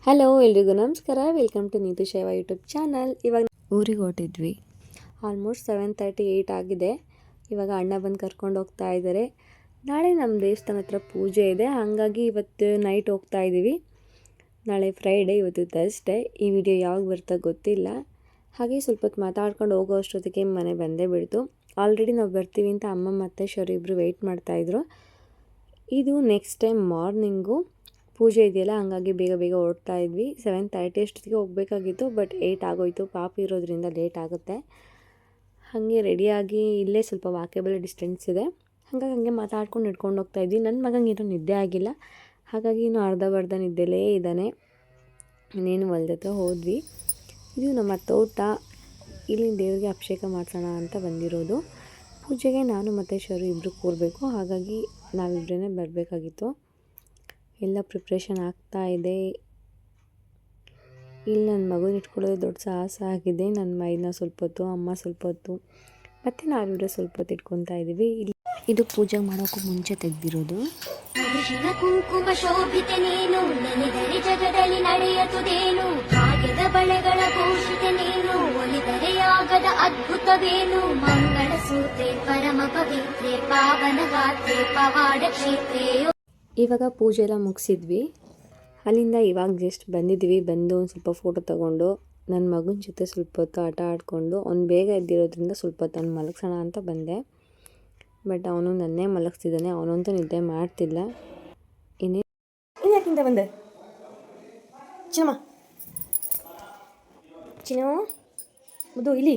Hello ಎಲ್ರಿಗೂ ನಮಸ್ಕಾರ. Welcome to Neetu ಶೈವ ಯೂಟ್ಯೂಬ್ ಚಾನಲ್. ಇವಾಗ ಊರಿಗೆ ಹೊರಟಿದ್ವಿ. ಆಲ್ಮೋಸ್ಟ್ 7:38 ಆಗಿದೆ. ಇವಾಗ ಅಣ್ಣ ಬಂದು ಕರ್ಕೊಂಡು ಹೋಗ್ತಾ ಇದ್ದಾರೆ. ನಾಳೆ ನಮ್ಮ ದೇವಸ್ಥಾನ ಹತ್ರ ಪೂಜೆ ಇದೆ, ಹಾಗಾಗಿ ಇವತ್ತು ನೈಟ್ ಹೋಗ್ತಾ ಇದ್ದೀವಿ. ನಾಳೆ ಫ್ರೈಡೇ, ಇವತ್ತು ಥರ್ಸ್ಡೇ. ಈ ವಿಡಿಯೋ ಯಾವಾಗ ಬರ್ತಾ ಗೊತ್ತಿಲ್ಲ. ಹಾಗೆ ಸ್ವಲ್ಪ ಹೊತ್ತು ಮಾತಾಡ್ಕೊಂಡು ಹೋಗೋ ಅಷ್ಟೊತ್ತಿಗೆ ಮನೆ ಬಂದೇ ಬಿಡ್ತು. ಆಲ್ರೆಡಿ ನಾವು ಬರ್ತೀವಿ ಅಂತ ಅಮ್ಮ ಮತ್ತು ಶರು ಇಬ್ಬರು ವೆಯ್ಟ್ ಮಾಡ್ತಾಯಿದ್ರು. ಇದು ನೆಕ್ಸ್ಟ್ ಟೈಮ್ ಮಾರ್ನಿಂಗು ಪೂಜೆ ಇದೆಯಲ್ಲ, ಹಾಗಾಗಿ ಬೇಗ ಹೊರಡ್ತಾ ಇದ್ವಿ. 7:30 ಅಷ್ಟೊತ್ತಿಗೆ ಹೋಗಬೇಕಾಗಿತ್ತು, ಬಟ್ 8 ಆಗೋಯಿತು. ಪಾಪು ಇರೋದ್ರಿಂದ ಲೇಟ್ ಆಗುತ್ತೆ. ಹಾಗೆ ರೆಡಿಯಾಗಿ ಇಲ್ಲೇ ಸ್ವಲ್ಪ ವಾಕೇಬಲ್ ಡಿಸ್ಟೆನ್ಸ್ ಇದೆ, ಹಾಗೆ ಮಾತಾಡ್ಕೊಂಡು ನಡ್ಕೊಂಡು ಹೋಗ್ತಾ ಇದ್ವಿ. ನನ್ನ ಮಗಂಗೆ ಇನ್ನೂ ನಿದ್ದೆ ಆಗಿಲ್ಲ, ಹಾಗಾಗಿ ಇನ್ನೂ ಅರ್ಧ ನಿದ್ದೆಲೇ ಇದ್ದಾನೆ. ಇನ್ನೇನು ಹೊಲ್ದ ಹತ್ರ ಹೋದ್ವಿ. ಇದು ನಮ್ಮ ತೋಟ. ಇಲ್ಲಿ ದೇವರಿಗೆ ಅಭಿಷೇಕ ಮಾಡಿಸೋಣ ಅಂತ ಬಂದಿರೋದು. ಪೂಜೆಗೆ ನಾನು ಮತ್ತು ಶರು ಇಬ್ಬರು ಕೂರಬೇಕು, ಹಾಗಾಗಿ ನಾವಿಬ್ಬರೇ ಬರಬೇಕಾಗಿತ್ತು. ಎಲ್ಲ ಪ್ರಿಪ್ರೇಷನ್ ಆಗ್ತಾ ಇದೆ. ಇಲ್ಲಿ ನನ್ನ ಮಗುನ ಇಟ್ಕೊಳ್ಳೋದು ದೊಡ್ಡ ಸಾಹಸ ಆಗಿದೆ. ನನ್ನ ಮೈನ ಸ್ವಲ್ಪ ಹೊತ್ತು, ಅಮ್ಮ ಸ್ವಲ್ಪ ಹೊತ್ತು, ಮತ್ತು ನಾವಿಬ್ಬರು ಸ್ವಲ್ಪ ಹೊತ್ತು ಇಟ್ಕೊತಾ ಇದ್ದೀವಿ. ಇದು ಪೂಜೆ ಮಾಡೋಕ್ಕೂ ಮುಂಚೆ ತೆಗೆದಿರೋದು. ಕುಂಕುಮ ಶೋಭಿತೆ ನೀನು, ನೆನೆದರೆ ಜಗದಲ್ಲಿ ನಡೆಯತುದೇನು, ಭಾಗ್ಯದ ಬಳೆಗಳ ಘೋಷಿತೆ ನೀನು, ಒಲಿದರೆ ಆಗದ ಅದ್ಭುತವೇನು, ಮಂಗಳ ಸೂತ್ರೆ ಪರಮ ಪವಿತ್ರೆ ಪಾವನ ಗಾತ್ರೆ ಪವಾಡ ಕ್ಷೇತ್ರೇ. ಇವಾಗ ಪೂಜೆ ಎಲ್ಲ ಮುಗಿಸಿದ್ವಿ. ಅಲ್ಲಿಂದ ಇವಾಗ ಜಸ್ಟ್ ಬಂದಿದ್ವಿ. ಬಂದು ಒಂದು ಸ್ವಲ್ಪ ಫೋಟೋ ತೊಗೊಂಡು ನನ್ನ ಮಗನ ಜೊತೆ ಸ್ವಲ್ಪ ಹೊತ್ತು ಆಟ ಆಡಿಕೊಂಡು, ಅವ್ನು ಬೇಗ ಎದ್ದಿರೋದ್ರಿಂದ ಸ್ವಲ್ಪ ಹೊತ್ತು ಅವ್ನು ಮಲಗಿಸೋಣ ಅಂತ ಬಂದೆ. ಬಟ್ ಅವನು ನನ್ನೇ ಮಲಗಿಸ್ತಿದ್ದಾನೆ, ಅವನಂತೂ ನಿದ್ದೆ ಮಾಡ್ತಿಲ್ಲ. ಯಾಕಿಂತ ಬಂದೆ ಚಿನ್ನಮ್ಮ? ಚಿನ್ನ ಮುದ್ದು ಇಲ್ಲಿ.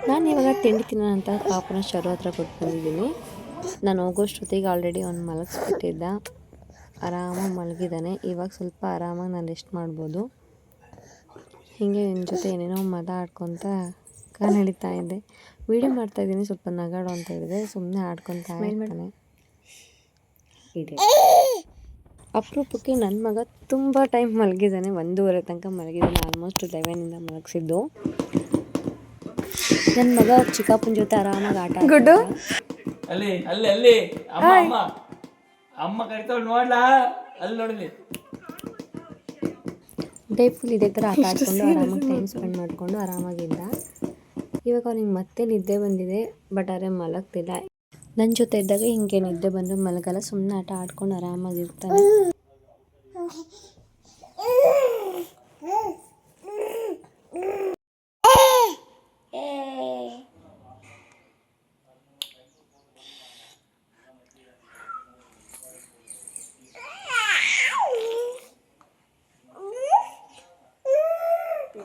ನಾನು ಇವಾಗ ತಿಂಡಿ ತಿನ್ನೋಣ ಅಂತ ಪಾಪನ ಶರು ಹತ್ರ ಕೊಟ್ಟು ಬಂದಿದ್ದೀನಿ. ನಾನು ಹೋಗೋಷ್ಟೊತ್ತಿಗೆ ಆಲ್ರೆಡಿ ಅವ್ನು ಮಲಗಿಸ್ಬಿಟ್ಟಿದ್ದ, ಆರಾಮಾಗಿ ಮಲಗಿದ್ದಾನೆ. ಇವಾಗ ಸ್ವಲ್ಪ ಆರಾಮಾಗಿ ನಾನು ರೆಸ್ಟ್ ಮಾಡ್ಬೋದು. ಹೀಗೆ ನನ್ನ ಜೊತೆ ಏನೇನೋ ಮಾತಾಡ್ಕೊತ ನಡೀತಾ ಇದ್ದೆ. ವೀಡಿಯೋ ಮಾಡ್ತಾಯಿದ್ದೀನಿ, ಸ್ವಲ್ಪ ನಗಾಡು ಅಂತ ಹೇಳಿದೆ, ಸುಮ್ಮನೆ ಆಡ್ಕೊತಾ ಇರ್ತಾನೆ. ಇದೆ ಅಪರೂಪಕ್ಕೆ ನನ್ನ ಮಗ ತುಂಬ ಟೈಮ್ ಮಲಗಿದ್ದಾನೆ. 1:30 ತನಕ ಮಲಗಿದ್ದಾನೆ. ಆಲ್ಮೋಸ್ಟ್ 11ಇಂದ ಮಲಗಿಸಿದ್ದು. ನನ್ನ ಮಗ ಚಿಕ್ಕಪ್ಪನ ಜೊತೆ ಆರಾಮಾಗಿ ಆಟ ಗುಡ್ಡು ಅಲ್ಲಿ ಅಲ್ಲಿ ಅಲ್ಲಿ ಅಮ್ಮ ಅಮ್ಮ ಅಮ್ಮ ಕರಿತಾವ್ ನೋಡ್ಲಾ, ಅಲ್ಲಿ ನೋಡಲಿ. ಡೇ ಫುಲ್ ಇದೇ ಥರ ಆಟ ಆಡ್ಕೊಂಡು ಆರಾಮಾಗಿ ಟೈಮ್ ಸ್ಪೆಂಡ್ ಮಾಡಿಕೊಂಡು ಆರಾಮಾಗಿದ್ದ. ಇವಾಗ ಅವ್ನಿಗೆ ಮತ್ತೆ ನಿದ್ದೆ ಬಂದಿದೆ, ಬಟ್ ಆದರೆ ಮಲಗ್ತಿಲ್ಲ. ನನ್ನ ಜೊತೆ ಇದ್ದಾಗ ಹಿಂಗೆ ನಿದ್ದೆ ಬಂದು ಮಲಗಲ್ಲ, ಸುಮ್ಮನೆ ಆಟ ಆಡ್ಕೊಂಡು ಆರಾಮಾಗಿರ್ತಾನೆ.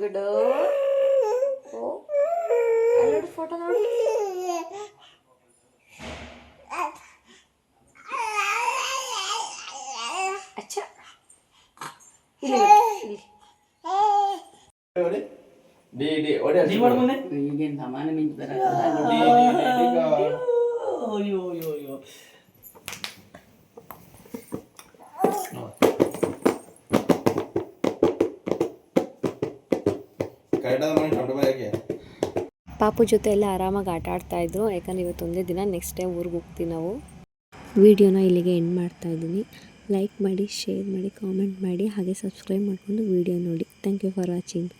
ಗುಡ್ಡು ನೋಡಿ, ಫೋಟೋ ನೋಡಿ. ಅಚ್ಚ ಇಲ್ಲಿ ಈಗೇನು ಸಮಾನ ಮಿಂಚ್ತಾರೆ. ಪಾಪು ಜೊತೆ ಎಲ್ಲ ಆರಾಮಾಗಿ ಆಟ ಆಡ್ತಾಯಿದ್ರು. ಯಾಕಂದರೆ ಇವತ್ತು ಒಂದೇ ದಿನ, ನೆಕ್ಸ್ಟ್ ಟೈಮ್ ಊರಿಗೆ ಹೋಗ್ತೀವಿ ನಾವು. ವಿಡಿಯೋನ ಇಲ್ಲಿಗೆ ಎಂಡ್ ಮಾಡ್ತಾಯಿದ್ದೀನಿ. ಲೈಕ್ ಮಾಡಿ, ಶೇರ್ ಮಾಡಿ, ಕಾಮೆಂಟ್ ಮಾಡಿ, ಹಾಗೆ ಸಬ್ಸ್ಕ್ರೈಬ್ ಮಾಡಿಕೊಂಡು ವಿಡಿಯೋ ನೋಡಿ. Thank you for watching.